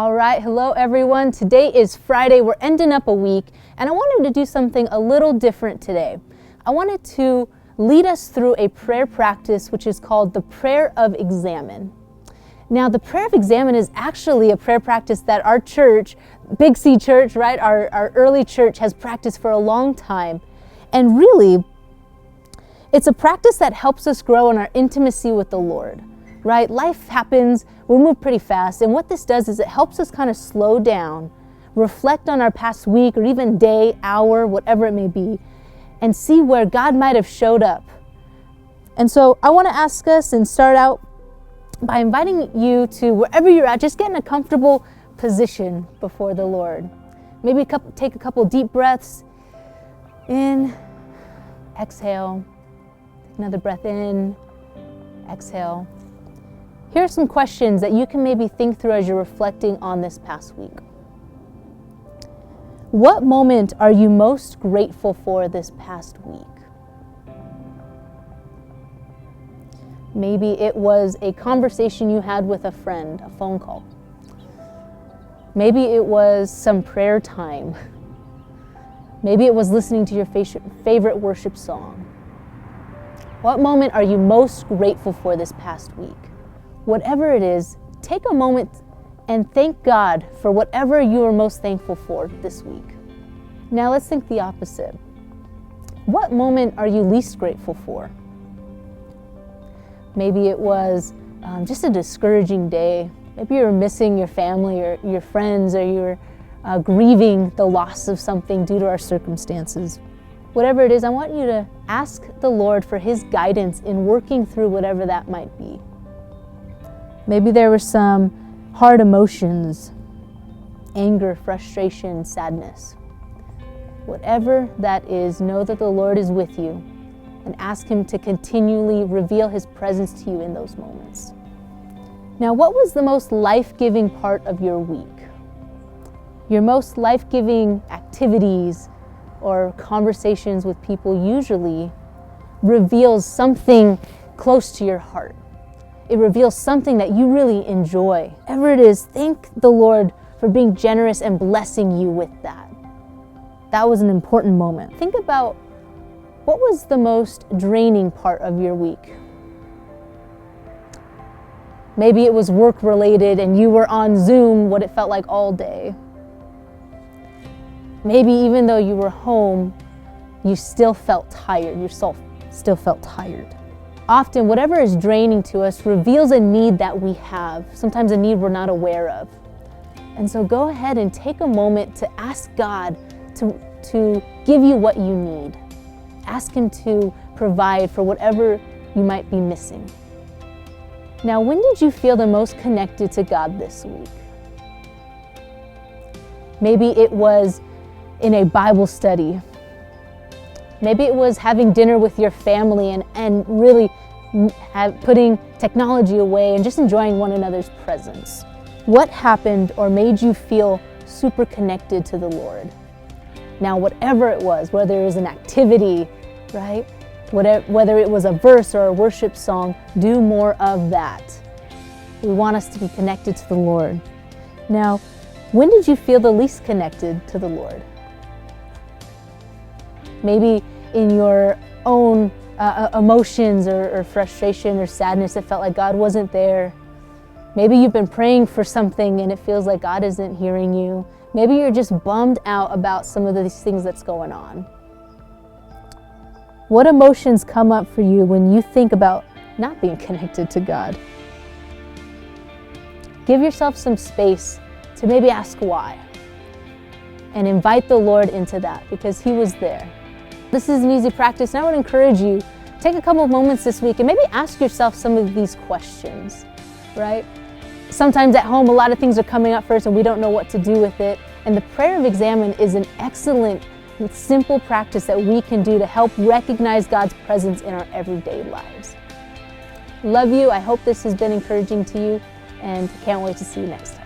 All right, hello everyone. Today is Friday. We're ending up a week, and I wanted to do something a little different today. I wanted to lead us through a prayer practice which is called the prayer of examen. Now, the prayer of examen is actually a prayer practice that our church, Big C Church, right, our early church has practiced for a long time. And really, it's a practice that helps us grow in our intimacy with the Lord. Right? Life happens, we move pretty fast, and what this does is it helps us kind of slow down, reflect on our past week or even day, hour, whatever it may be, and see where God might have showed up. And so I want to ask us and start out by inviting you to wherever you're at, just get in a comfortable position before the Lord. Maybe take a couple deep breaths in, exhale, take another breath in, exhale. Here are some questions that you can maybe think through as you're reflecting on this past week. What moment are you most grateful for this past week? Maybe it was a conversation you had with a friend, a phone call. Maybe it was some prayer time. Maybe it was listening to your favorite worship song. What moment are you most grateful for this past week? Whatever it is, take a moment and thank God for whatever you are most thankful for this week. Now let's think the opposite. What moment are you least grateful for? Maybe it was just a discouraging day. Maybe you were missing your family or your friends, or you were grieving the loss of something due to our circumstances. Whatever it is, I want you to ask the Lord for His guidance in working through whatever that might be. Maybe there were some hard emotions, anger, frustration, sadness. Whatever that is, know that the Lord is with you and ask Him to continually reveal His presence to you in those moments. Now, what was the most life-giving part of your week? Your most life-giving activities or conversations with people usually reveals something close to your heart. It reveals something that you really enjoy. Whatever it is, thank the Lord for being generous and blessing you with that. That was an important moment. Think about what was the most draining part of your week. Maybe it was work-related and you were on Zoom what it felt like all day. Maybe even though you were home, you still felt tired. Your soul still felt tired. Often, whatever is draining to us reveals a need that we have, sometimes a need we're not aware of. And so go ahead and take a moment to ask God to give you what you need. Ask Him to provide for whatever you might be missing. Now, when did you feel the most connected to God this week? Maybe it was in a Bible study. Maybe it was having dinner with your family and really putting technology away and just enjoying one another's presence. What happened or made you feel super connected to the Lord? Now, whatever it was, whether it was an activity, right? Whether it was a verse or a worship song, do more of that. We want us to be connected to the Lord. Now, when did you feel the least connected to the Lord? Maybe in your own emotions or frustration or sadness, it felt like God wasn't there. Maybe you've been praying for something and it feels like God isn't hearing you. Maybe you're just bummed out about some of these things that's going on. What emotions come up for you when you think about not being connected to God? Give yourself some space to maybe ask why and invite the Lord into that, because He was there. This is an easy practice, and I would encourage you, take a couple of moments this week and maybe ask yourself some of these questions, right? Sometimes at home, a lot of things are coming up first and we don't know what to do with it. And the prayer of examen is an excellent, simple practice that we can do to help recognize God's presence in our everyday lives. Love you. I hope this has been encouraging to you, and can't wait to see you next time.